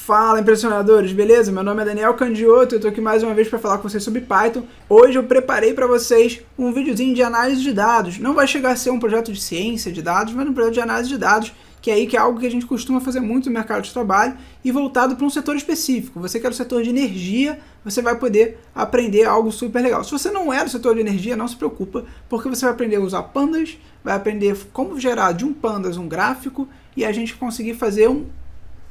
Fala, impressionadores, beleza? Meu nome é Daniel Candioto e eu tô aqui mais uma vez para falar com vocês sobre Python. Hoje eu preparei para vocês um videozinho de análise de dados. Não vai chegar a ser um projeto de ciência de dados, mas um projeto de análise de dados, que é algo que a gente costuma fazer muito no mercado de trabalho e voltado para um setor específico. Você que é do setor de energia, você vai poder aprender algo super legal. Se você não é do setor de energia, não se preocupa, porque você vai aprender a usar pandas, vai aprender como gerar de um pandas um gráfico e a gente conseguir fazer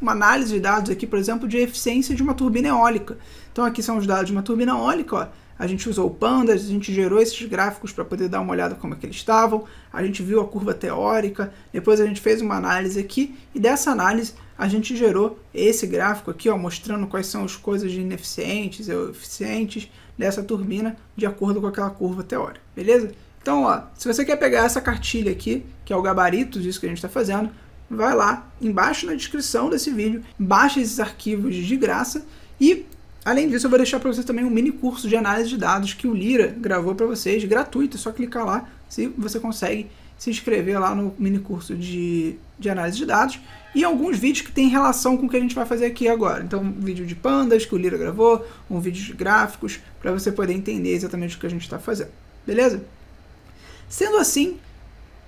uma análise de dados aqui, por exemplo, de eficiência de uma turbina eólica. Então aqui são os dados de uma turbina eólica, ó. A gente usou o pandas, a gente gerou esses gráficos para poder dar uma olhada como é que eles estavam, a gente viu a curva teórica, depois a gente fez uma análise aqui, e dessa análise a gente gerou esse gráfico aqui, ó, mostrando quais são as coisas de ineficientes ou eficientes dessa turbina de acordo com aquela curva teórica, beleza? Então, ó, se você quer pegar essa cartilha aqui, que é o gabarito disso que a gente está fazendo, vai lá embaixo na descrição desse vídeo, baixa esses arquivos de graça e, além disso, eu vou deixar para você também um mini curso de análise de dados que o Lira gravou para vocês, gratuito, é só clicar lá se você consegue se inscrever lá no mini curso de análise de dados e alguns vídeos que tem relação com o que a gente vai fazer aqui agora. Então, um vídeo de pandas que o Lira gravou, um vídeo de gráficos, para você poder entender exatamente o que a gente está fazendo, beleza? Sendo assim,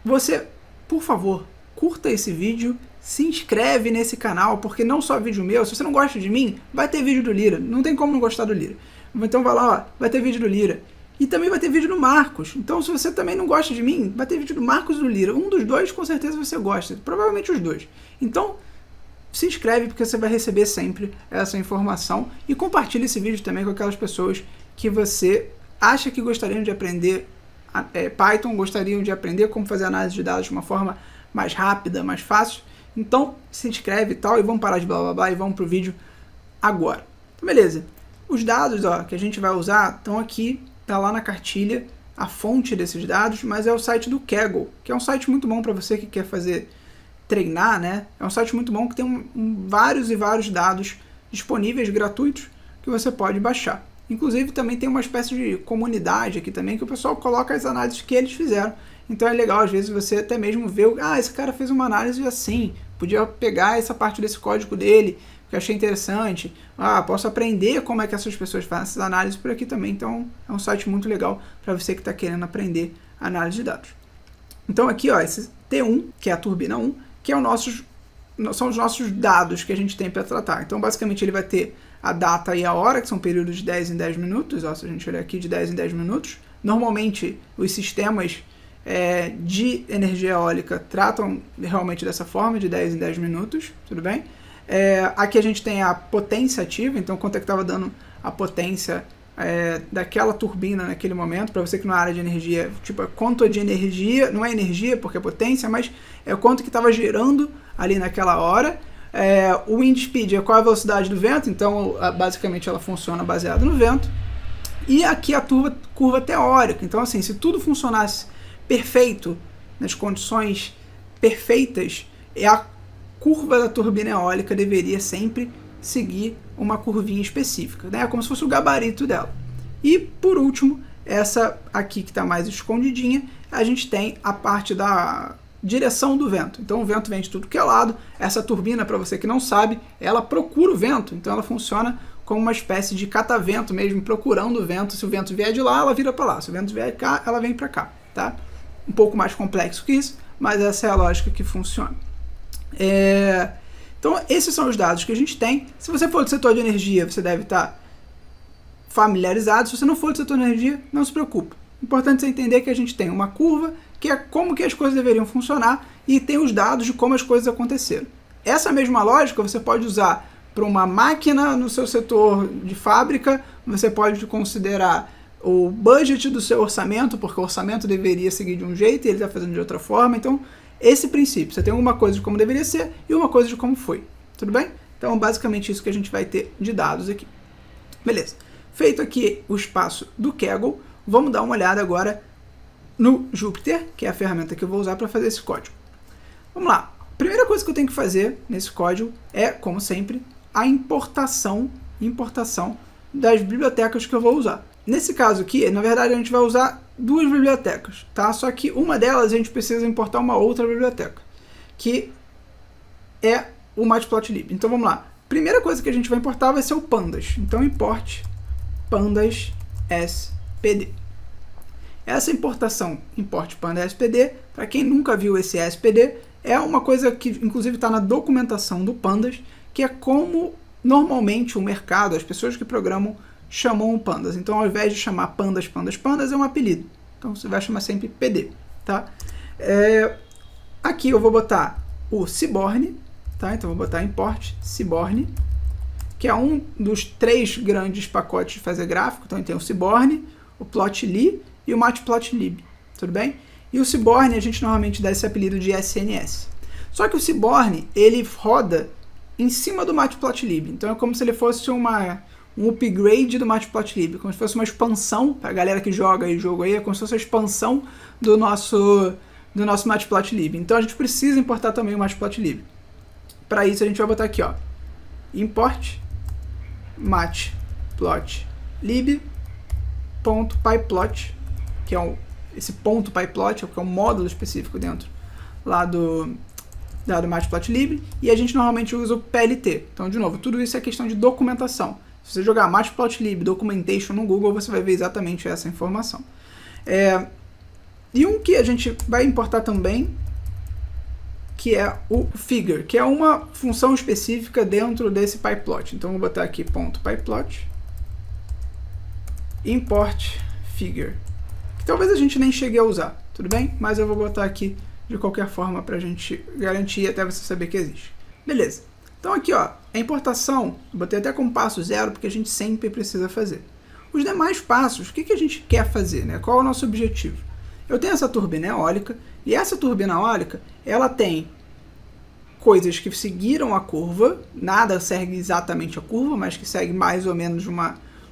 você, por favor, curta esse vídeo, se inscreve nesse canal, porque não só vídeo meu, se você não gosta de mim, vai ter vídeo do Lira, não tem como não gostar do Lira. Então vai lá, ó, vai ter vídeo do Lira. E também vai ter vídeo do Marcos. Então se você também não gosta de mim, vai ter vídeo do Marcos e do Lira. Um dos dois com certeza você gosta, provavelmente os dois. Então se inscreve porque você vai receber sempre essa informação e compartilha esse vídeo também com aquelas pessoas que você acha que gostariam de aprender Python, gostariam de aprender como fazer análise de dados de uma forma mais rápida, mais fácil. Então se inscreve e tal, e vamos parar de blá blá blá e vamos pro vídeo agora. Então, beleza, os dados, ó, que a gente vai usar estão aqui, tá lá na cartilha, a fonte desses dados, mas é o site do Kaggle, que é um site muito bom para você que quer treinar, né? É um site muito bom que tem vários e vários dados disponíveis, gratuitos, que você pode baixar. Inclusive também tem uma espécie de comunidade aqui também, que o pessoal coloca as análises que eles fizeram. Então é legal, às vezes, você até mesmo ver, esse cara fez uma análise assim, podia pegar essa parte desse código dele, que eu achei interessante. Posso aprender como é que essas pessoas fazem essas análises por aqui também. Então é um site muito legal para você que está querendo aprender análise de dados. Então aqui, ó, esse T1, que é a turbina 1, que são os nossos dados que a gente tem para tratar. Então basicamente ele vai ter a data e a hora, que são períodos de 10 em 10 minutos, ó, se a gente olhar aqui de 10 em 10 minutos. Normalmente os sistemas de energia eólica tratam realmente dessa forma, de 10 em 10 minutos, tudo bem? Aqui a gente tem a potência ativa, então quanto é que estava dando a potência daquela turbina naquele momento, para você que não é área de energia, tipo, quanto de energia, não é energia porque é potência, mas é quanto que estava gerando ali naquela hora. O wind speed é qual a velocidade do vento, então basicamente ela funciona baseada no vento. E aqui a curva teórica, então assim, se tudo funcionasse perfeito, nas condições perfeitas, a curva da turbina eólica deveria sempre seguir uma curvinha específica, né? Como se fosse o gabarito dela. E por último, essa aqui que está mais escondidinha, a gente tem a parte da direção do vento. Então o vento vem de tudo que é lado. Essa turbina, para você que não sabe, ela procura o vento, então ela funciona como uma espécie de catavento mesmo, procurando o vento. Se o vento vier de lá, ela vira para lá. Se o vento vier de cá, ela vem para cá, tá? Um pouco mais complexo que isso, mas essa é a lógica que funciona. Então esses são os dados que a gente tem. Se você for do setor de energia, você deve estar familiarizado. Se você não for do setor de energia, não se preocupe. O importante é entender que a gente tem uma curva, que é como que as coisas deveriam funcionar, e tem os dados de como as coisas aconteceram. Essa mesma lógica você pode usar para uma máquina no seu setor de fábrica, você pode considerar o budget do seu orçamento, porque o orçamento deveria seguir de um jeito e ele está fazendo de outra forma. Então, esse princípio, você tem uma coisa de como deveria ser e uma coisa de como foi, tudo bem? Então, basicamente isso que a gente vai ter de dados aqui. Beleza. Feito aqui o espaço do Kaggle, vamos dar uma olhada agora no Jupyter, que é a ferramenta que eu vou usar para fazer esse código. Vamos lá. A primeira coisa que eu tenho que fazer nesse código é, como sempre, a importação das bibliotecas que eu vou usar. Nesse caso aqui, na verdade, a gente vai usar duas bibliotecas, tá? Só que uma delas a gente precisa importar uma outra biblioteca, que é o Matplotlib. Então vamos lá. primeira coisa que a gente vai importar vai ser o pandas. Então import pandas spd. Essa importação import pandas spd, para quem nunca viu esse spd, é uma coisa que inclusive está na documentação do pandas, que é como normalmente o mercado, as pessoas que programam, chamam o pandas. Então ao invés de chamar pandas é um apelido. Então você vai chamar sempre pd, tá? Aqui eu vou botar o Seaborn, tá? Então eu vou botar import Seaborn, que é um dos 3 grandes pacotes de fazer gráfico. Então tem o Seaborn, o Plotly e o Matplotlib, tudo bem? E o Seaborn a gente normalmente dá esse apelido de SNS. Só que o Seaborn, ele roda em cima do Matplotlib. Então é como se ele fosse um upgrade do Matplotlib, como se fosse uma expansão, para a galera que joga aí jogo aí, é como se fosse a expansão do nosso Matplotlib. Então a gente precisa importar também o Matplotlib. Para isso a gente vai botar aqui, ó, import matplotlib.pyplot, que é esse ponto pyplot, que é um módulo específico dentro lá do Matplotlib, e a gente normalmente usa o PLT. Então, de novo, tudo isso é questão de documentação. Se você jogar Matplotlib Documentation no Google, você vai ver exatamente essa informação. E um que a gente vai importar também, que é o figure, que é uma função específica dentro desse pyplot. Então, vou botar aqui .pyplot import figure, que talvez a gente nem chegue a usar, tudo bem? Mas eu vou botar aqui de qualquer forma para a gente garantir até você saber que existe. Beleza. Então aqui, ó, a importação, botei até como passo 0, porque a gente sempre precisa fazer. Os demais passos, o que a gente quer fazer, né? Qual é o nosso objetivo? Eu tenho essa turbina eólica, e essa turbina eólica, ela tem coisas que seguiram a curva, nada segue exatamente a curva, mas que segue mais ou menos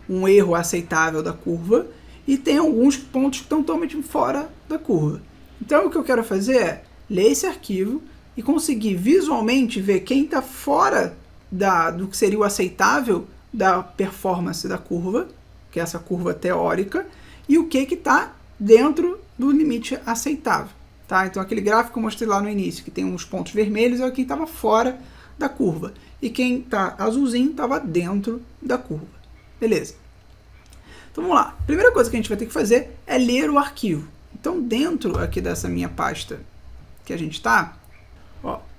um erro aceitável da curva, e tem alguns pontos que estão totalmente fora da curva. Então o que eu quero fazer é ler esse arquivo e conseguir visualmente ver quem está fora do que seria o aceitável da performance da curva, que é essa curva teórica, e o que está dentro do limite aceitável. Tá? Então aquele gráfico que eu mostrei lá no início, que tem uns pontos vermelhos, é quem estava fora da curva. E quem está azulzinho estava dentro da curva. Beleza. Então vamos lá. A primeira coisa que a gente vai ter que fazer é ler o arquivo. Então dentro aqui dessa minha pasta que a gente está,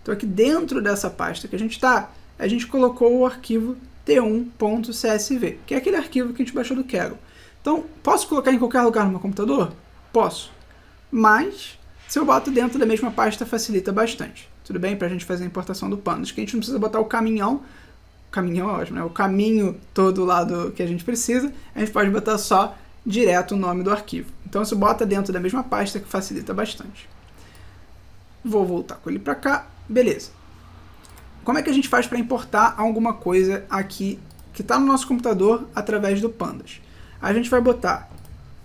então aqui dentro dessa pasta que a gente está, a gente colocou o arquivo t1.csv, que é aquele arquivo que a gente baixou do Kaggle. Então, posso colocar em qualquer lugar no meu computador? Posso. Mas, se eu boto dentro da mesma pasta, facilita bastante. Tudo bem? Para a gente fazer a importação do pandas, que a gente não precisa botar o caminhão é ótimo, né? O caminho todo lá que a gente precisa, a gente pode botar só direto o nome do arquivo. Então, se bota dentro da mesma pasta, que facilita bastante. Vou voltar com ele para cá. Beleza. Como é que a gente faz para importar alguma coisa aqui que está no nosso computador através do pandas? A gente vai botar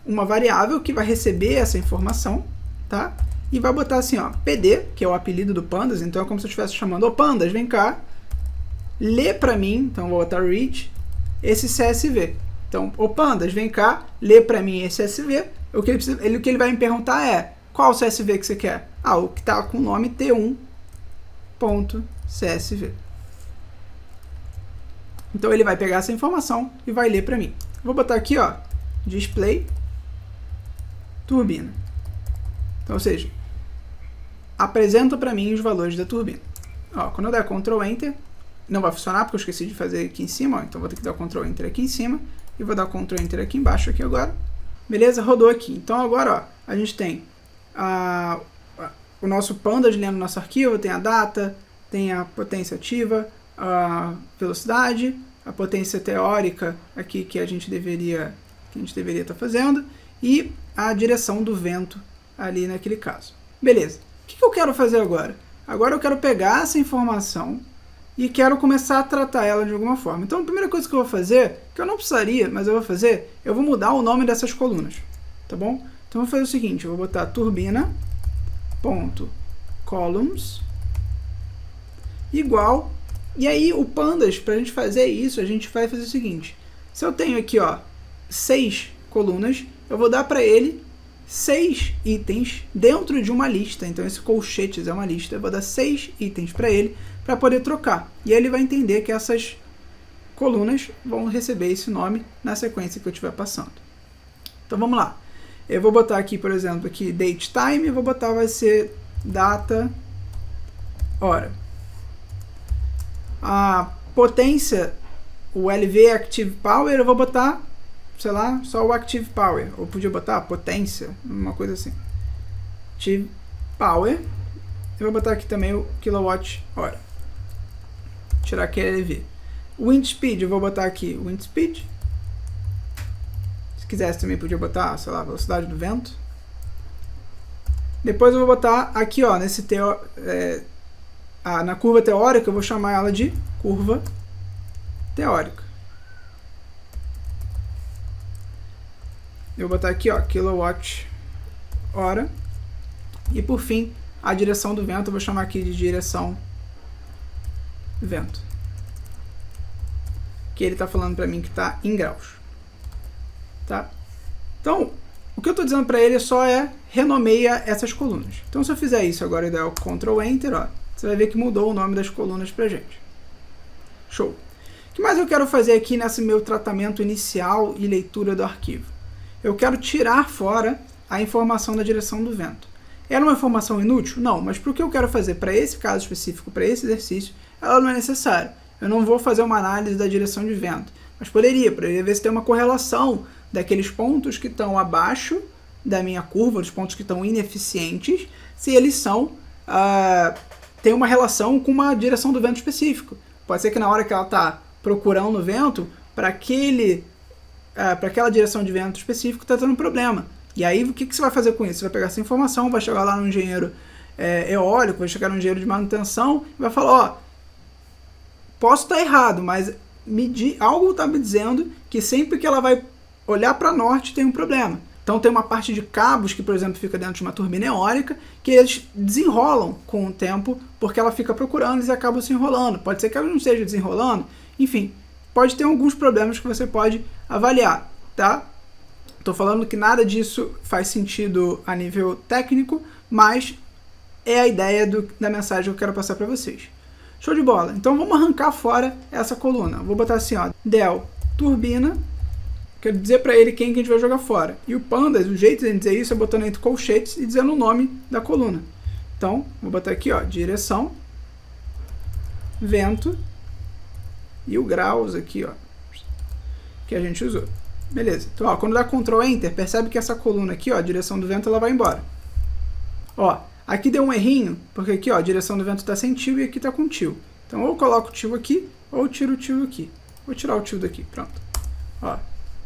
uma variável que vai receber essa informação, tá? E vai botar assim, ó, pd, que é o apelido do pandas, então é como se eu estivesse chamando, ô pandas, vem cá, lê para mim, então eu vou botar read, esse CSV. Então, ô pandas, vem cá, lê para mim esse CSV. O que ele vai me perguntar é, qual CSV que você quer? Ah, o que está com o nome t1.csv. Então ele vai pegar essa informação e vai ler para mim. Vou botar aqui, ó, display turbina. Então, ou seja, apresenta para mim os valores da turbina. Ó, quando eu der Ctrl Enter, não vai funcionar porque eu esqueci de fazer aqui em cima, ó, então vou ter que dar Ctrl Enter aqui em cima e vou dar Ctrl Enter aqui embaixo aqui agora. Beleza? Rodou aqui. Então agora, ó, a gente tem o nosso pandas lendo nosso arquivo, tem a data, tem a potência ativa, a velocidade, a potência teórica aqui que a gente deveria estar fazendo e a direção do vento ali naquele caso. Beleza. O que eu quero fazer agora? Agora eu quero pegar essa informação e quero começar a tratar ela de alguma forma. Então a primeira coisa que eu vou fazer, que eu não precisaria, mas eu vou fazer, eu vou mudar o nome dessas colunas, tá bom? Então eu vou fazer o seguinte, eu vou botar turbina.columns igual, e aí o pandas, para a gente fazer isso, a gente vai fazer o seguinte, se eu tenho aqui, ó, 6 colunas, eu vou dar para ele 6 itens dentro de uma lista. Então esse colchetes é uma lista, eu vou dar 6 itens para ele, para poder trocar. E aí ele vai entender que essas colunas vão receber esse nome na sequência que eu estiver passando. Então vamos lá. Eu vou botar aqui, por exemplo, aqui date time, eu vou botar, vai ser data, hora. A potência, o LV Active Power, eu vou botar, sei lá, só o Active Power. Ou podia botar potência, uma coisa assim. Active Power. Eu vou botar aqui também o kilowatt hora. Tirar aqui LV. Wind Speed, eu vou botar aqui Wind Speed. Se quisesse também podia botar, sei lá, velocidade do vento. Depois eu vou botar aqui, ó, nesse na curva teórica, eu vou chamar ela de curva teórica. Eu vou botar aqui, ó, kilowatt hora. E por fim, a direção do vento, eu vou chamar aqui de direção vento. Que ele está falando para mim que está em graus. Tá? Então, o que eu estou dizendo para ele só renomeia essas colunas. Então, se eu fizer isso agora e der o Ctrl Enter, ó, você vai ver que mudou o nome das colunas para gente. Show! O que mais eu quero fazer aqui nesse meu tratamento inicial e leitura do arquivo? Eu quero tirar fora a informação da direção do vento. Era uma informação inútil? Não, mas para o que eu quero fazer para esse caso específico, para esse exercício, ela não é necessária. Eu não vou fazer uma análise da direção de vento, mas poderia ver se tem uma correlação daqueles pontos que estão abaixo da minha curva, os pontos que estão ineficientes, se eles são tem uma relação com uma direção do vento específico. Pode ser que na hora que ela está procurando o vento, para aquela direção de vento específico está tendo um problema. E aí o que você vai fazer com isso? Você vai pegar essa informação, vai chegar lá no engenheiro eólico, vai chegar no engenheiro de manutenção e vai falar, ó, posso estar errado, mas algo está me dizendo que sempre que ela vai olhar para norte tem um problema. Então tem uma parte de cabos que, por exemplo, fica dentro de uma turbina eólica, que eles desenrolam com o tempo, porque ela fica procurando e acabam se enrolando. Pode ser que ela não esteja desenrolando, enfim, pode ter alguns problemas que você pode avaliar, tá? Estou falando que nada disso faz sentido a nível técnico, mas é a ideia da mensagem que eu quero passar para vocês. Show de bola. Então vamos arrancar fora essa coluna. Vou botar assim, ó, del turbina. Quero dizer para ele quem que a gente vai jogar fora. E o pandas, o jeito de dizer isso é botando entre colchetes e dizendo o nome da coluna. Então, vou botar aqui, ó, direção, vento e o graus aqui, ó, que a gente usou. Beleza. Então, ó, quando dá Ctrl Enter, percebe que essa coluna aqui, ó, a direção do vento, ela vai embora. Ó, aqui deu um errinho, porque aqui, ó, a direção do vento está sem tio e aqui está com tio. Então, ou eu coloco o tio aqui, ou tiro o tio aqui. Vou tirar o tio daqui, pronto. Ó,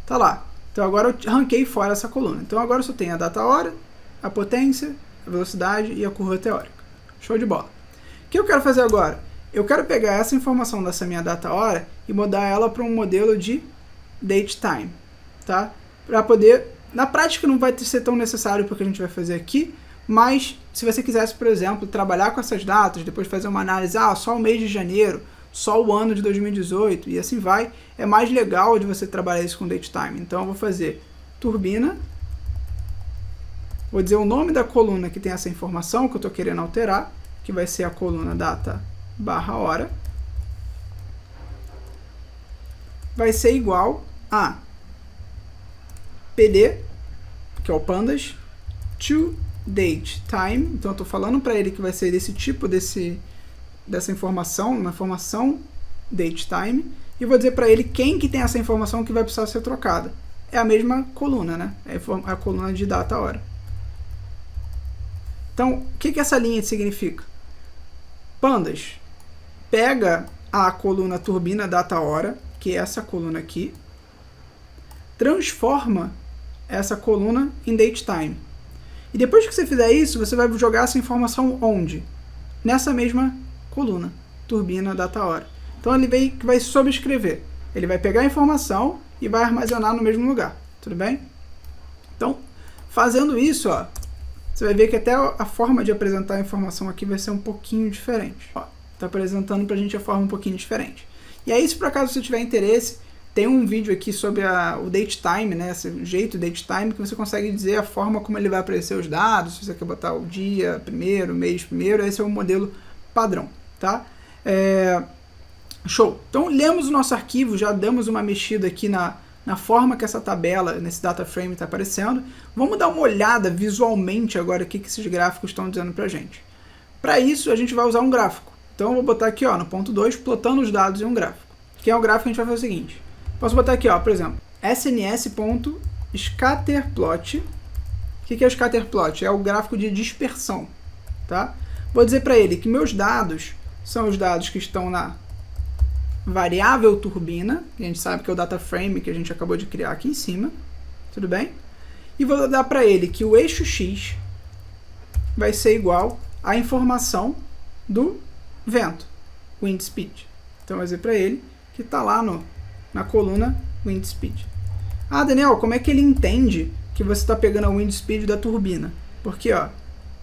tá lá. Então, agora eu arranquei fora essa coluna. Então, agora eu só tenho a data-hora, a potência, a velocidade e a curva teórica. Show de bola. O que eu quero fazer agora? Eu quero pegar essa informação dessa minha data-hora e mudar ela para um modelo de date-time, tá? Para poder... Na prática não vai ser tão necessário porque a gente vai fazer aqui, mas se você quisesse, por exemplo, trabalhar com essas datas, depois fazer uma análise, só o mês de janeiro, só o ano de 2018 e assim vai, é mais legal de você trabalhar isso com date-time. Então eu vou fazer turbina, vou dizer o nome da coluna que tem essa informação que eu estou querendo alterar, que vai ser a coluna data/hora, vai ser igual a PD, que é o pandas, to date time. Então eu estou falando para ele que vai ser desse tipo, dessa informação, uma informação date time, e vou dizer para ele quem que tem essa informação que vai precisar ser trocada. É a mesma coluna, né? É a coluna de data/hora. Então, o que essa linha significa? Pandas, pega a coluna turbina data/hora, que é essa coluna aqui, transforma essa coluna em date time. E depois que você fizer isso, você vai jogar essa informação onde? Nessa mesma coluna, turbina data/hora. Então ele vai sobrescrever. Ele vai pegar a informação e vai armazenar no mesmo lugar. Tudo bem? Então, fazendo isso, ó, você vai ver que até a forma de apresentar a informação aqui vai ser um pouquinho diferente. Está apresentando para a gente a forma um pouquinho diferente. E aí, se por acaso você tiver interesse, Tem um vídeo aqui sobre o date time, né, esse jeito date time, que você consegue dizer a forma como ele vai aparecer os dados, se você quer botar o dia primeiro, o mês primeiro, esse é o modelo padrão, tá? Show! Então, lemos o nosso arquivo, já damos uma mexida aqui na forma que essa tabela, nesse data frame está aparecendo. Vamos dar uma olhada visualmente agora o que esses gráficos estão dizendo para a gente. Para isso, a gente vai usar um gráfico. Então, eu vou botar aqui, ó, no ponto 2, plotando os dados em um gráfico. Que é o gráfico que a gente vai fazer o seguinte. Posso botar aqui, ó, por exemplo, sns.scatterplot. O que é o scatterplot? É o gráfico de dispersão, tá? Vou dizer para ele que meus dados são os dados que estão na variável turbina, que a gente sabe que é o data frame que a gente acabou de criar aqui em cima, tudo bem? E vou dar para ele que o eixo x vai ser igual à informação do vento, wind speed. Então, vou dizer para ele que está lá na coluna wind speed. Ah, Daniel, como é que ele entende que você está pegando a wind speed da turbina? Porque, ó,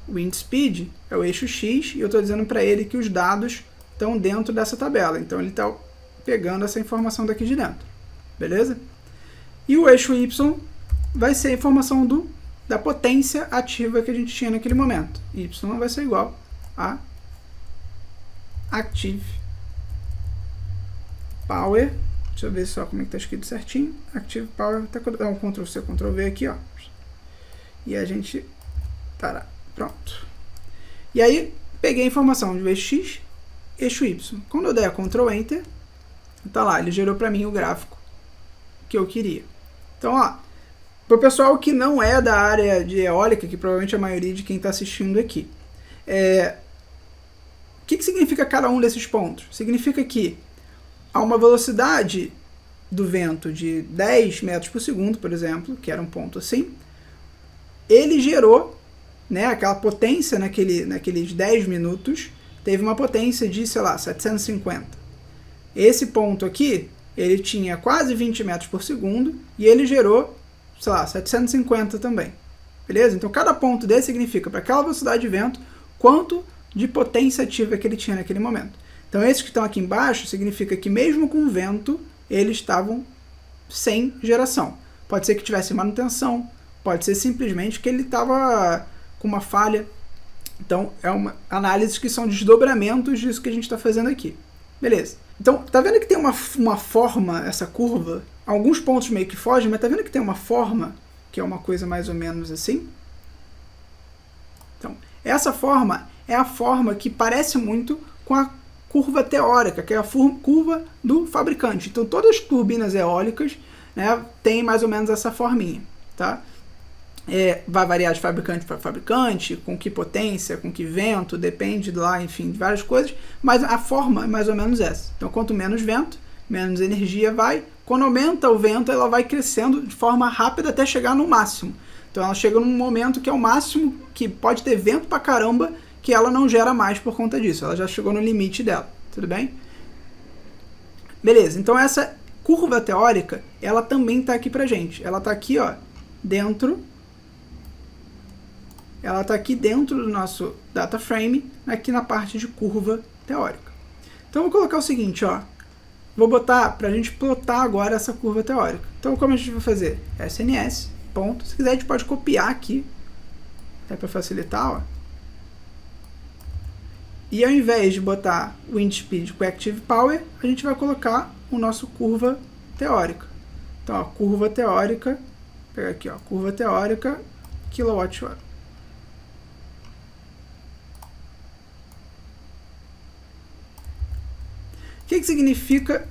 wind speed é o eixo x e eu estou dizendo para ele que os dados estão dentro dessa tabela. Então, ele está pegando essa informação daqui de dentro, beleza? E o eixo y vai ser a informação da potência ativa que a gente tinha naquele momento. Y vai ser igual a active power. Deixa eu ver só como é que está escrito certinho. Active power, até dar um Ctrl C, Ctrl V aqui, ó. E a gente... Tará, pronto. E aí, peguei a informação de eixo x, eixo y. Quando eu der Ctrl Enter, tá lá, ele gerou para mim o gráfico que eu queria. Então, ó, para o pessoal que não é da área de eólica, que provavelmente a maioria de quem está assistindo aqui, o que significa cada um desses pontos? Significa que a uma velocidade do vento de 10 metros por segundo, por exemplo, que era um ponto assim, ele gerou, né, aquela potência naqueles 10 minutos, teve uma potência de, sei lá, 750. Esse ponto aqui, ele tinha quase 20 metros por segundo e ele gerou, sei lá, 750 também. Beleza? Então, cada ponto desse significa, para aquela velocidade de vento, quanto de potência ativa que ele tinha naquele momento. Então, esses que estão aqui embaixo, significa que mesmo com vento, eles estavam sem geração. Pode ser que tivesse manutenção, pode ser simplesmente que ele estava com uma falha. Então, é uma análise que são desdobramentos disso que a gente está fazendo aqui. Beleza. Então, tá vendo que tem uma forma, essa curva? Alguns pontos meio que fogem, mas tá vendo que tem uma forma, que é uma coisa mais ou menos assim? Então, essa forma é a forma que parece muito com a curva teórica, que é a curva do fabricante. Então, todas as turbinas eólicas, né, têm mais ou menos essa forminha, tá? Vai variar de fabricante para fabricante, com que potência, com que vento, depende lá, enfim, de várias coisas, mas a forma é mais ou menos essa. Então, quanto menos vento, menos energia vai. Quando aumenta o vento, ela vai crescendo de forma rápida até chegar no máximo. Então, ela chega num momento que é o máximo, que pode ter vento pra caramba, que ela não gera mais por conta disso. Ela já chegou no limite dela, tudo bem? Beleza, então essa curva teórica, ela também está aqui pra gente. Ela está aqui, ó, dentro... Ela está aqui dentro do nosso data frame, aqui na parte de curva teórica. Então, eu vou colocar o seguinte, ó. Vou botar para a gente plotar agora essa curva teórica. Então, como a gente vai fazer? SNS, ponto. Se quiser, a gente pode copiar aqui, para facilitar, ó. E ao invés de botar wind speed com active power, a gente vai colocar o nosso curva teórica. Então, ó, curva teórica, vou pegar aqui, ó, curva teórica, kWh. O que significa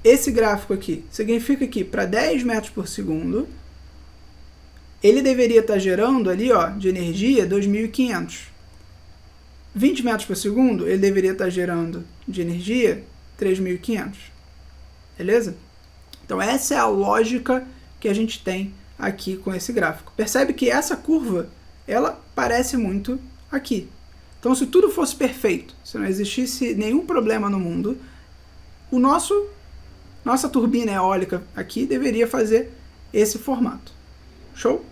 esse gráfico aqui? Significa que para 10 metros por segundo, ele deveria estar gerando ali, ó, de energia 2.500. 20 metros por segundo, ele deveria estar gerando de energia 3.500. Beleza? Então, essa é a lógica que a gente tem aqui com esse gráfico. Percebe que essa curva, ela parece muito aqui. Então, se tudo fosse perfeito, se não existisse nenhum problema no mundo, nossa turbina eólica aqui deveria fazer esse formato. Show? O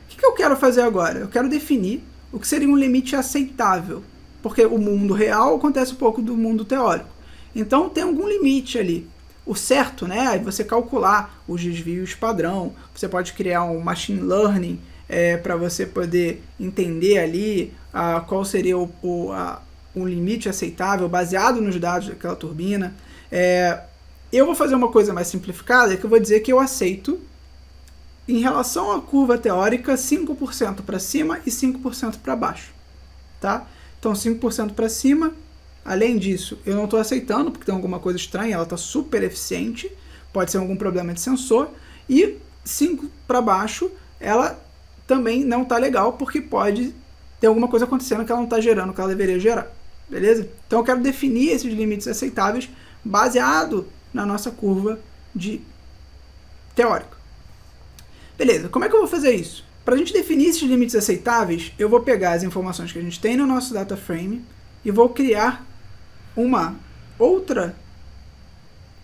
que eu quero fazer agora? Eu quero definir o que seria um limite aceitável, porque o mundo real acontece um pouco do mundo teórico. Então tem algum limite ali. o certo, né, é você calcular os desvios padrão, você pode criar um machine learning para você poder entender ali qual seria o limite aceitável baseado nos dados daquela turbina. Eu vou fazer uma coisa mais simplificada, que eu vou dizer que eu aceito, em relação à curva teórica, 5% para cima e 5% para baixo. Tá? Então 5% para cima, além disso, eu não estou aceitando, porque tem alguma coisa estranha, ela está super eficiente, pode ser algum problema de sensor, e 5 para baixo, ela também não está legal, porque pode ter alguma coisa acontecendo que ela não está gerando o que ela deveria gerar. Beleza? Então eu quero definir esses limites aceitáveis baseado na nossa curva de teórica. Beleza, como é que eu vou fazer isso? Para a gente definir esses limites aceitáveis, eu vou pegar as informações que a gente tem no nosso data frame e vou criar uma outra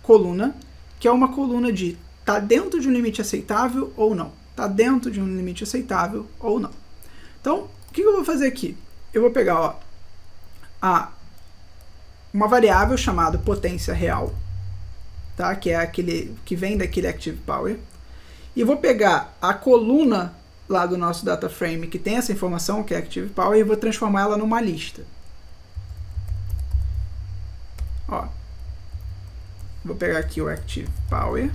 coluna, que é uma coluna de tá dentro de um limite aceitável ou não. Tá dentro de um limite aceitável ou não. Então, o que eu vou fazer aqui? Eu vou pegar uma variável chamada potência real, tá? Que é aquele que vem daquele active power. E vou pegar a coluna lá do nosso data frame que tem essa informação, que é active power, e vou transformar ela numa lista. Ó, vou pegar aqui o active power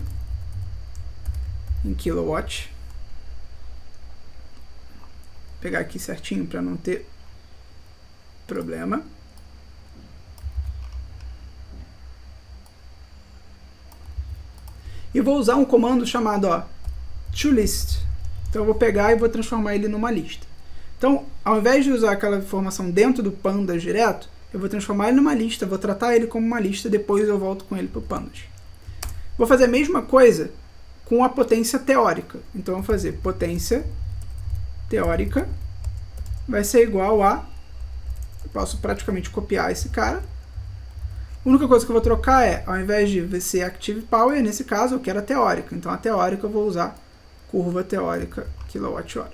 em kilowatt. Vou pegar aqui certinho para não ter problema. E vou usar um comando chamado toList. Então eu vou pegar e vou transformar ele numa lista. Então, ao invés de usar aquela informação dentro do pandas direto, eu vou transformar ele numa lista, vou tratar ele como uma lista, depois eu volto com ele para o pandas. Vou fazer a mesma coisa com a potência teórica. Então eu vou fazer potência teórica vai ser igual a... Eu posso praticamente copiar esse cara. A única coisa que eu vou trocar é, ao invés de ser active power, nesse caso eu quero a teórica. Então a teórica eu vou usar curva teórica kWh.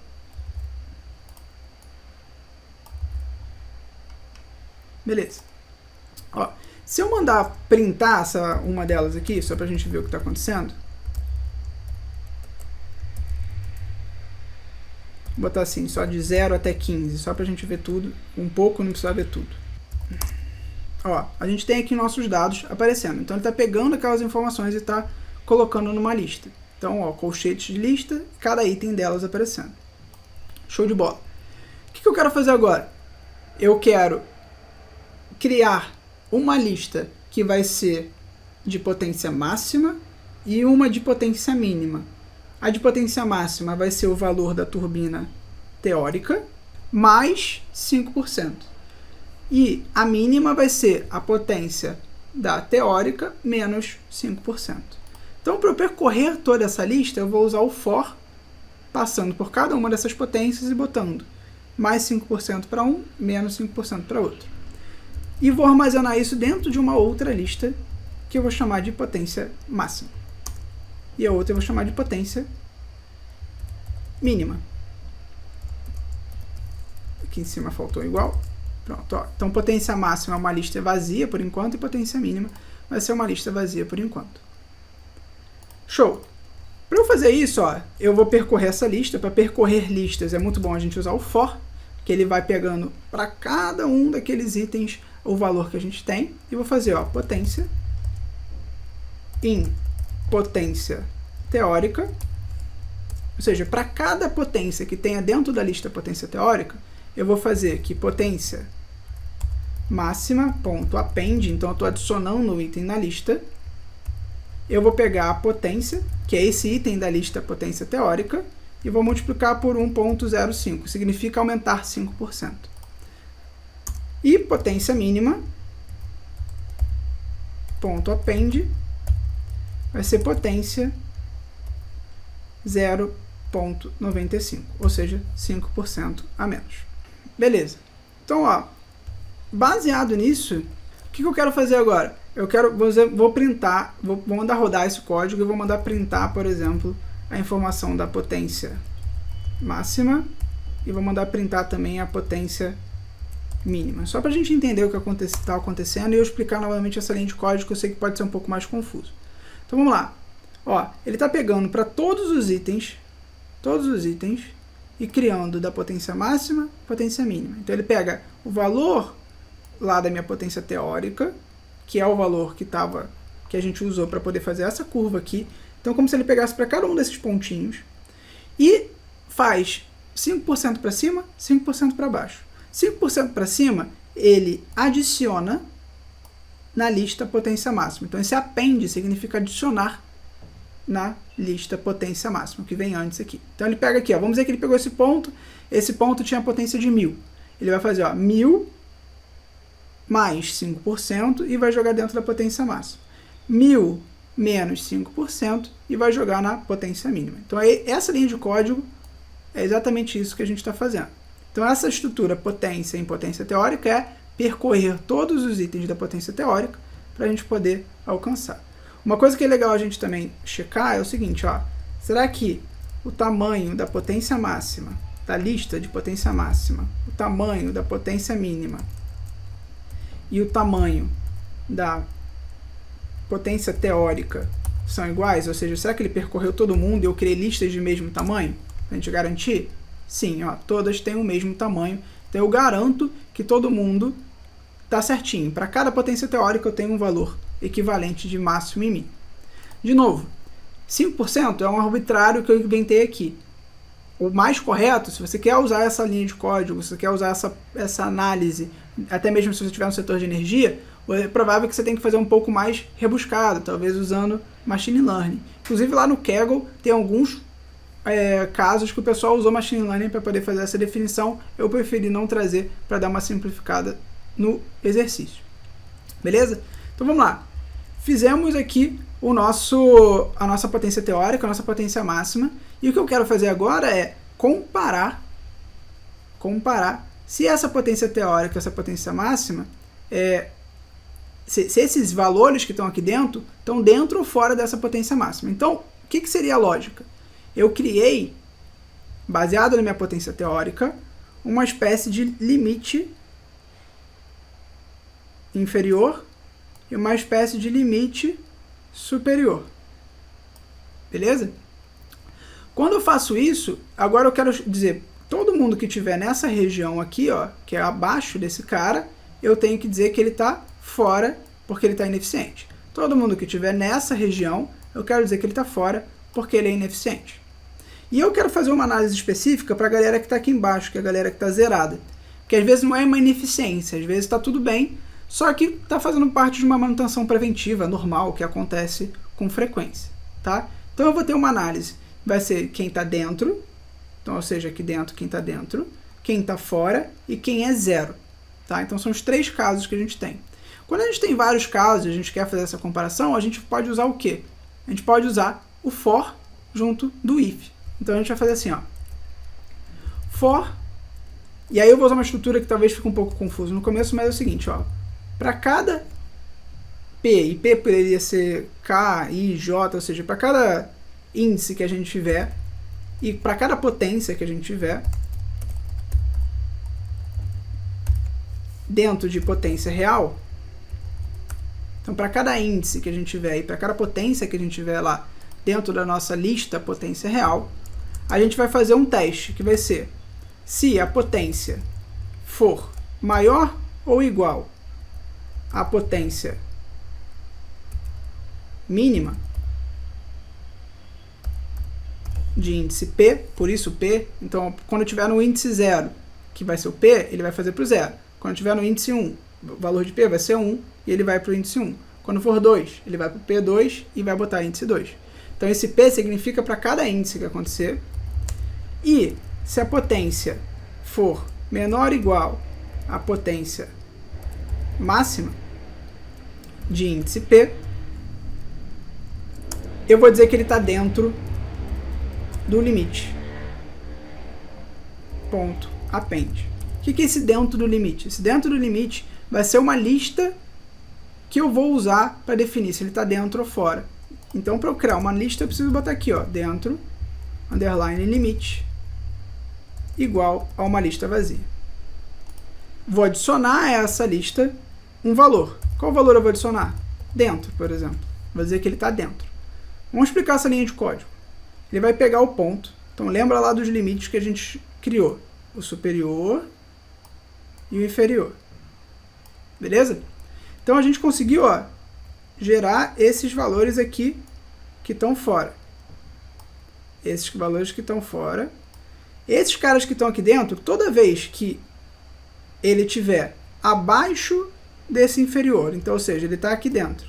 Beleza. Ó, se eu mandar printar uma delas aqui, só pra gente ver o que está acontecendo. Vou botar assim, só de 0 até 15, só pra gente ver tudo. Um pouco, não precisa ver tudo. Ó, a gente tem aqui nossos dados aparecendo. Então ele está pegando aquelas informações e está colocando numa lista. Então, ó, colchetes de lista, cada item delas aparecendo. Show de bola. O que eu quero fazer agora? Eu quero criar uma lista que vai ser de potência máxima e uma de potência mínima. A de potência máxima vai ser o valor da turbina teórica mais 5%. E a mínima vai ser a potência da teórica menos 5%. Então, para eu percorrer toda essa lista, eu vou usar o for, passando por cada uma dessas potências e botando mais 5% para um, menos 5% para outro. E vou armazenar isso dentro de uma outra lista, que eu vou chamar de potência máxima. E a outra eu vou chamar de potência mínima. Aqui em cima faltou igual. Pronto, ó. Então potência máxima é uma lista vazia por enquanto e potência mínima vai ser uma lista vazia por enquanto. Show! Para eu fazer isso, ó, eu vou percorrer essa lista. Para percorrer listas é muito bom a gente usar o for, que ele vai pegando para cada um daqueles itens o valor que a gente tem. E vou fazer, ó, potência em potência teórica. Ou seja, para cada potência que tenha dentro da lista potência teórica, eu vou fazer aqui potência máxima, ponto append, então eu estou adicionando o item na lista. Eu vou pegar a potência, que é esse item da lista potência teórica, e vou multiplicar por 1.05, significa aumentar 5%. E potência mínima, ponto append, vai ser potência 0.95, ou seja, 5% a menos. Beleza. Então, ó, baseado nisso, o que eu quero fazer agora? Vou printar, vou mandar rodar esse código e vou mandar printar, por exemplo, a informação da potência máxima e vou mandar printar também a potência mínima. Só para a gente entender o que está acontecendo e eu explicar novamente essa linha de código que eu sei que pode ser um pouco mais confuso. Então vamos lá. Ó, ele está pegando para todos os itens, e criando da potência máxima, potência mínima. Então ele pega o valor lá da minha potência teórica, que é o valor que a gente usou para poder fazer essa curva aqui. Então, como se ele pegasse para cada um desses pontinhos e faz 5% para cima, 5% para baixo. 5% para cima, ele adiciona na lista potência máxima. Então, esse append significa adicionar na lista potência máxima, que vem antes aqui. Então, ele pega aqui, ó, vamos dizer que ele pegou esse ponto tinha a potência de 1000. Ele vai fazer, ó, 1000 mais 5% e vai jogar dentro da potência máxima. 1000 menos 5% e vai jogar na potência mínima. Então, essa linha de código é exatamente isso que a gente está fazendo. Então, essa estrutura potência em potência teórica é percorrer todos os itens da potência teórica para a gente poder alcançar. Uma coisa que é legal a gente também checar é o seguinte, ó, será que o tamanho da potência máxima, da lista de potência máxima, o tamanho da potência mínima e o tamanho da potência teórica são iguais? Ou seja, será que ele percorreu todo mundo e eu criei listas de mesmo tamanho? Para a gente garantir? Sim, ó, todas têm o mesmo tamanho. Então eu garanto que todo mundo está certinho. Para cada potência teórica eu tenho um valor equivalente de máximo e mínimo. De novo, 5% é um arbitrário que eu inventei aqui. O mais correto, se você quer usar essa linha de código, se você quer usar essa análise, até mesmo se você estiver no setor de energia, é provável que você tenha que fazer um pouco mais rebuscado, talvez usando Machine Learning. Inclusive lá no Kaggle tem alguns casos que o pessoal usou Machine Learning para poder fazer essa definição. Eu preferi não trazer para dar uma simplificada no exercício. Beleza? Então vamos lá. Fizemos aqui a nossa potência teórica, a nossa potência máxima. E o que eu quero fazer agora é comparar se essa potência teórica, essa potência máxima, se esses valores que estão aqui dentro, estão dentro ou fora dessa potência máxima. Então, o que seria a lógica? Eu criei, baseado na minha potência teórica, uma espécie de limite inferior e uma espécie de limite superior. Beleza? Quando eu faço isso, agora eu quero dizer, todo mundo que estiver nessa região aqui, ó, que é abaixo desse cara, eu tenho que dizer que ele está fora porque ele está ineficiente. Todo mundo que estiver nessa região, eu quero dizer que ele está fora porque ele é ineficiente. E eu quero fazer uma análise específica para a galera que está aqui embaixo, que é a galera que está zerada. Porque às vezes não é uma ineficiência, às vezes está tudo bem, só que está fazendo parte de uma manutenção preventiva normal, que acontece com frequência. Tá? Então eu vou ter uma análise. Vai ser quem está dentro, então, ou seja, aqui dentro, quem está dentro, quem está fora e quem é zero. Tá? Então são os 3 casos que a gente tem. Quando a gente tem vários casos e a gente quer fazer essa comparação, a gente pode usar o quê? A gente pode usar o for junto do if. Então a gente vai fazer assim, ó. For, e aí eu vou usar uma estrutura que talvez fique um pouco confuso no começo, mas é o seguinte, ó. Para cada P, e P poderia ser K, I, J, ou seja, para cada índice que a gente tiver e para cada potência que a gente tiver dentro de potência real, então para cada índice que a gente tiver e para cada potência que a gente tiver lá dentro da nossa lista potência real, a gente vai fazer um teste que vai ser se a potência for maior ou igual à potência mínima de índice P, por isso P, então quando tiver no índice 0, que vai ser o P, ele vai fazer para o 0. Quando tiver no índice 1, o valor de P vai ser 1 e ele vai para o índice 1. Quando for 2, ele vai para o P2 e vai botar índice 2. Então esse P significa para cada índice que acontecer. E se a potência for menor ou igual à potência máxima de índice P, eu vou dizer que ele está dentro do limite. Ponto. Append. O que é esse dentro do limite? Esse dentro do limite vai ser uma lista que eu vou usar para definir se ele está dentro ou fora. Então, para eu criar uma lista, eu preciso botar aqui, ó, dentro, underline limite, igual a uma lista vazia. Vou adicionar a essa lista um valor. Qual valor eu vou adicionar? Dentro, por exemplo. Vou dizer que ele está dentro. Vamos explicar essa linha de código. Ele vai pegar o ponto. Então lembra lá dos limites que a gente criou. O superior e o inferior. Beleza? Então a gente conseguiu, ó, gerar esses valores aqui que estão fora. Esses valores que estão fora. Esses caras que estão aqui dentro, toda vez que ele estiver abaixo desse inferior, então, ou seja, ele está aqui dentro,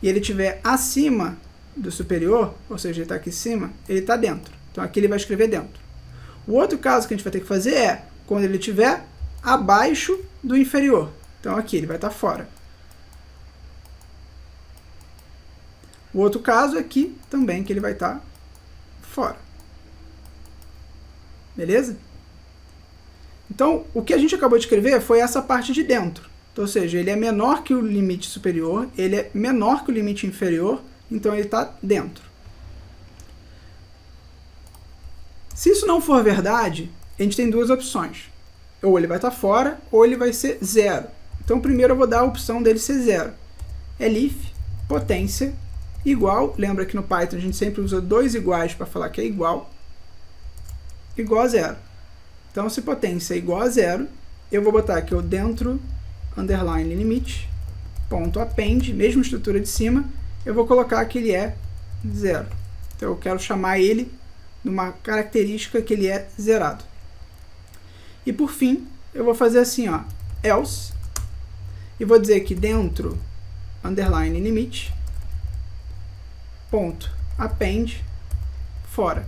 e ele estiver acima do superior, ou seja, ele está aqui em cima, ele está dentro. Então aqui ele vai escrever dentro. O outro caso que a gente vai ter que fazer é quando ele estiver abaixo do inferior. Então aqui ele vai estar fora. O outro caso é aqui também que ele vai estar fora. Beleza? Então, o que a gente acabou de escrever foi essa parte de dentro. Então, ou seja, ele é menor que o limite superior, ele é menor que o limite inferior, então ele está dentro. Se isso não for verdade, a gente tem duas opções. Ou ele vai estar fora, ou ele vai ser zero. Então, primeiro eu vou dar a opção dele ser zero. Elif, potência, igual, lembra que no Python a gente sempre usa dois iguais para falar que é igual a zero. Então, se potência é igual a zero, eu vou botar aqui o dentro, underline limite, ponto append, mesma estrutura de cima, eu vou colocar que ele é zero. Então, eu quero chamar ele de uma característica que ele é zerado. E, por fim, eu vou fazer assim, ó, else, e vou dizer que dentro, underline limite, ponto append, fora.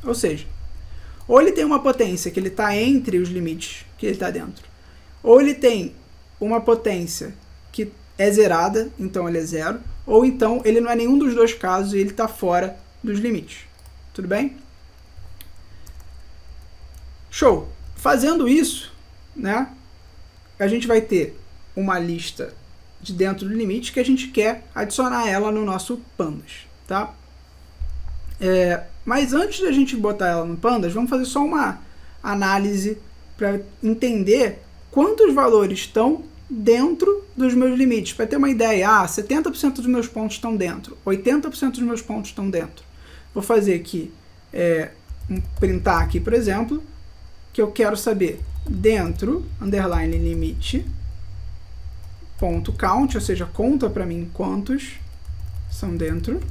Ou seja, ou ele tem uma potência que ele está entre os limites que ele está dentro, ou ele tem uma potência que é zerada, então ele é zero, ou então ele não é nenhum dos dois casos e ele está fora dos limites. Tudo bem? Show! Fazendo isso, né, a gente vai ter uma lista de dentro do limite que a gente quer adicionar ela no nosso pandas, tá? Mas antes da gente botar ela no pandas, vamos fazer só uma análise para entender quantos valores estão dentro dos meus limites. Para ter uma ideia, 70% dos meus pontos estão dentro, 80% dos meus pontos estão dentro. Vou fazer aqui, printar aqui, por exemplo, que eu quero saber dentro, underline limite, ponto count, ou seja, conta para mim quantos são dentro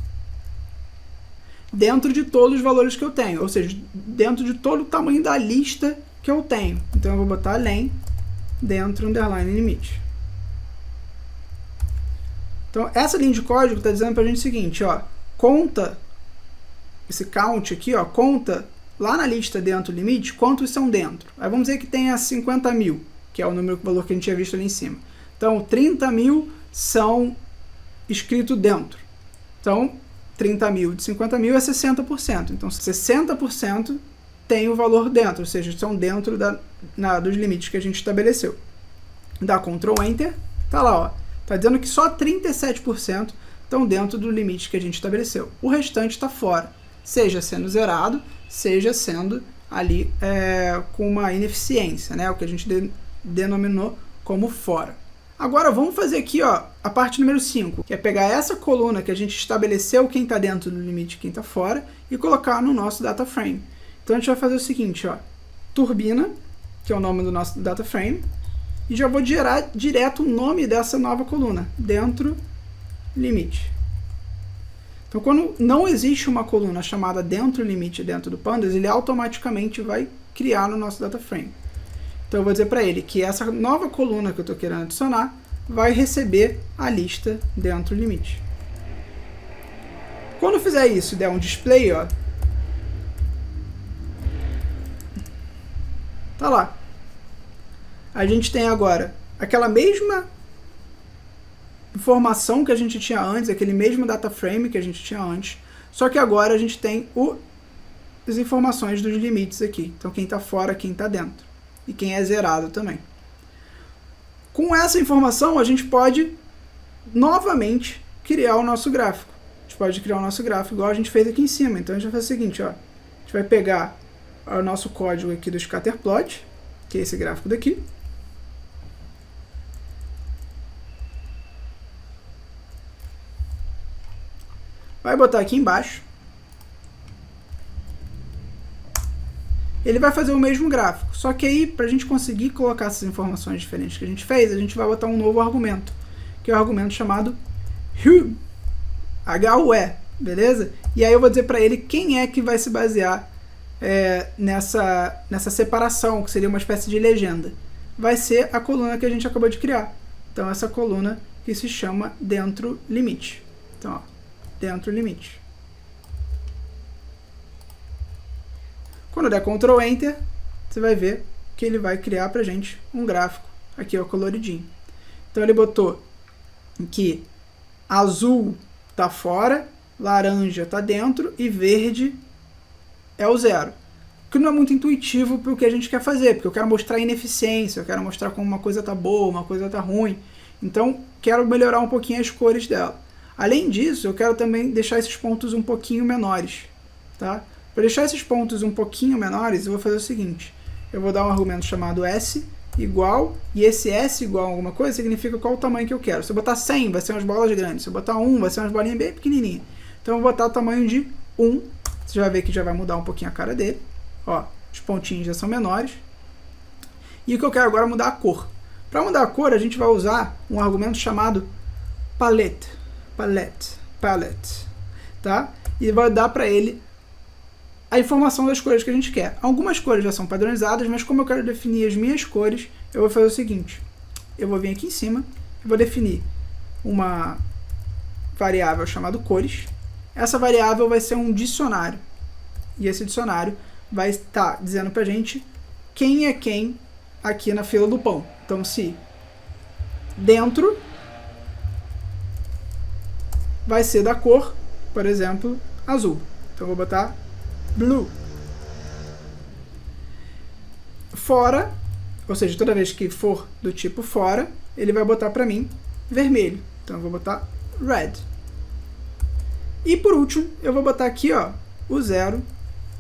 de todos os valores que eu tenho, ou seja, dentro de todo o tamanho da lista que eu tenho. Então eu vou botar len dentro underline limite. Então essa linha de código está dizendo para a gente o seguinte, ó, conta esse count aqui, ó, conta lá na lista dentro do limite quantos são dentro. Aí vamos dizer que tenha 50 mil, que é o valor que a gente tinha visto ali em cima. Então 30 mil são escritos dentro. Então 30 mil de 50 mil é 60%. Então, 60% tem o valor dentro, ou seja, estão dentro dos limites que a gente estabeleceu. Dá Ctrl Enter, tá lá, ó. Tá dizendo que só 37% estão dentro do limite que a gente estabeleceu. O restante está fora, seja sendo zerado, seja sendo ali com uma ineficiência, né? O que a gente denominou como fora. Agora vamos fazer aqui, ó, a parte número 5, que é pegar essa coluna que a gente estabeleceu quem está dentro do limite e quem está fora e colocar no nosso data frame. Então a gente vai fazer o seguinte, ó, turbina, que é o nome do nosso data frame, e já vou gerar direto o nome dessa nova coluna, dentro limite. Então quando não existe uma coluna chamada dentro limite dentro do pandas, ele automaticamente vai criar no nosso data frame. Então eu vou dizer para ele que essa nova coluna que eu estou querendo adicionar vai receber a lista dentro do limite. Quando eu fizer isso e der um display, ó, tá lá. A gente tem agora aquela mesma informação que a gente tinha antes, aquele mesmo data frame que a gente tinha antes, só que agora a gente tem as informações dos limites aqui. Então quem está fora, quem está dentro. E quem é zerado também. Com essa informação, a gente pode novamente criar o nosso gráfico. A gente pode criar o nosso gráfico igual a gente fez aqui em cima. Então a gente vai fazer o seguinte, ó, a gente vai pegar o nosso código aqui do scatterplot, que é esse gráfico daqui. vai botar aqui embaixo. Ele vai fazer o mesmo gráfico, só que aí, para a gente conseguir colocar essas informações diferentes que a gente fez, a gente vai botar um novo argumento, que é o argumento chamado HUE, H-U-E, beleza? E aí eu vou dizer para ele quem é que vai se basear nessa separação, que seria uma espécie de legenda. Vai ser a coluna que a gente acabou de criar. Então, essa coluna que se chama dentro limite. Então, ó, dentro limite. Quando der Ctrl Enter, você vai ver que ele vai criar pra gente um gráfico. Aqui é o coloridinho. Então, ele botou que azul está fora, laranja está dentro e verde é o 0. Que não é muito intuitivo para o que a gente quer fazer, porque eu quero mostrar ineficiência, eu quero mostrar como uma coisa está boa, uma coisa está ruim. Então, quero melhorar um pouquinho as cores dela. Além disso, eu quero também deixar esses pontos um pouquinho menores. Tá? Para deixar esses pontos um pouquinho menores, eu vou fazer o seguinte. Eu vou dar um argumento chamado S igual, e esse S igual a alguma coisa significa qual o tamanho que eu quero. Se eu botar 100, vai ser umas bolas grandes. Se eu botar 1, vai ser umas bolinhas bem pequenininhas. Então eu vou botar o tamanho de 1. Você já vai ver que já vai mudar um pouquinho a cara dele. Ó, os pontinhos já são menores. E o que eu quero agora é mudar a cor. Para mudar a cor, a gente vai usar um argumento chamado palette. Tá? E vai dar para ele a informação das cores que a gente quer. Algumas cores já são padronizadas, mas como eu quero definir as minhas cores, eu vou fazer o seguinte. Eu vou vir aqui em cima, eu vou definir uma variável chamada cores. Essa variável vai ser um dicionário. E esse dicionário vai estar dizendo pra gente quem é quem aqui na fila do pão. Então, se dentro vai ser da cor, por exemplo, azul. Então, eu vou botar blue. Fora, ou seja, toda vez que for do tipo fora, ele vai botar para mim vermelho. Então eu vou botar red. E por último, eu vou botar aqui, ó, o 0,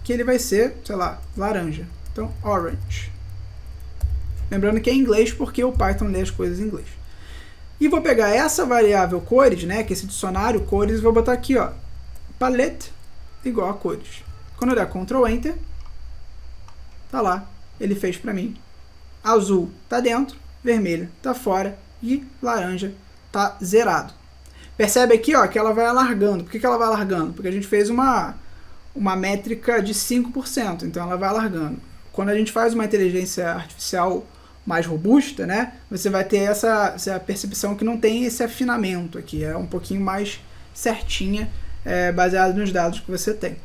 que ele vai ser, sei lá, laranja. Então orange. Lembrando que é em inglês porque o Python lê as coisas em inglês. E vou pegar essa variável cores, né, que é esse dicionário cores, e vou botar aqui, ó, palette igual a cores. Quando eu der Ctrl Enter, tá lá, ele fez para mim. Azul tá dentro, vermelho tá fora e laranja tá zerado. Percebe aqui, ó, que ela vai alargando. Por que ela vai alargando? Porque a gente fez uma métrica de 5%, então ela vai alargando. Quando a gente faz uma inteligência artificial mais robusta, né, você vai ter essa percepção que não tem esse afinamento aqui, é um pouquinho mais certinha, baseado nos dados que você tem.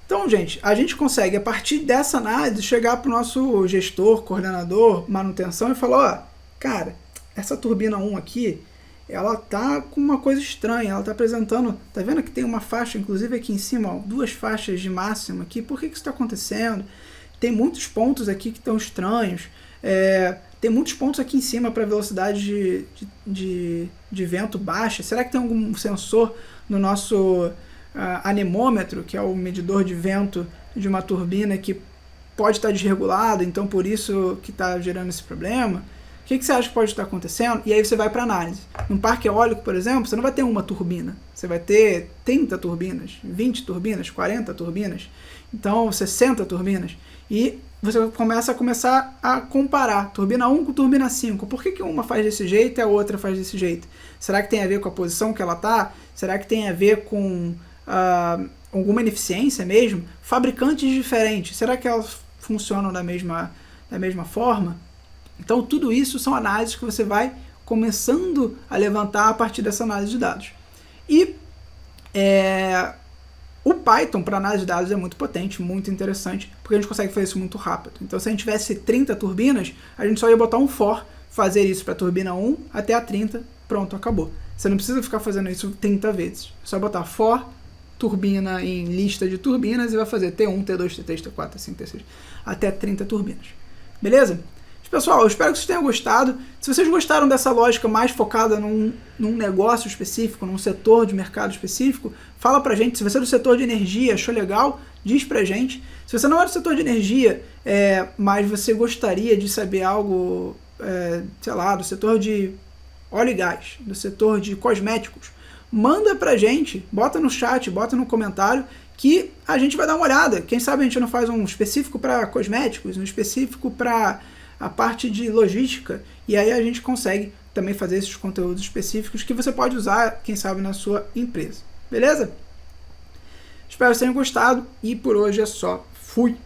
Então, gente, a gente consegue, a partir dessa análise, chegar para o nosso gestor, coordenador, manutenção e falar, ó, cara, essa turbina 1 aqui, ela tá com uma coisa estranha, ela tá apresentando, tá vendo que tem uma faixa, inclusive aqui em cima, ó, 2 faixas de máxima aqui, por que isso está acontecendo? Tem muitos pontos aqui que estão estranhos, tem muitos pontos aqui em cima para velocidade de vento baixa, será que tem algum sensor no nosso anemômetro, que é o medidor de vento de uma turbina que pode estar desregulado, então por isso que está gerando esse problema? O que você acha que pode estar acontecendo? E aí você vai para análise. Num parque eólico, por exemplo, você não vai ter uma turbina, você vai ter 30 turbinas, 20 turbinas, 40 turbinas, então 60 turbinas, e você começa a comparar turbina 1 com turbina 5. Por que uma faz desse jeito e a outra faz desse jeito? Será que tem a ver com a posição que ela está? Será que tem a ver com alguma ineficiência mesmo? Fabricantes diferentes, será que elas funcionam da mesma forma? Então tudo isso são análises que você vai começando a levantar a partir dessa análise de dados. E o Python para análise de dados é muito potente, muito interessante, porque a gente consegue fazer isso muito rápido. Então se a gente tivesse 30 turbinas, a gente só ia botar um for, fazer isso para a turbina 1 até a 30, pronto, acabou. Você não precisa ficar fazendo isso 30 vezes. É só botar for, turbina em lista de turbinas e vai fazer T1, T2, T3, T4, T5, T6, até 30 turbinas. Beleza? Pessoal, eu espero que vocês tenham gostado. Se vocês gostaram dessa lógica mais focada num negócio específico, num setor de mercado específico, fala pra gente. Se você é do setor de energia, achou legal, diz pra gente. Se você não é do setor de energia, mas você gostaria de saber algo, sei lá, do setor de óleo e gás, do setor de cosméticos, manda pra gente, bota no chat, bota no comentário, que a gente vai dar uma olhada. Quem sabe a gente não faz um específico para cosméticos, um específico para a parte de logística, e aí a gente consegue também fazer esses conteúdos específicos que você pode usar, quem sabe, na sua empresa. Beleza? Espero que vocês tenham gostado, e por hoje é só. Fui!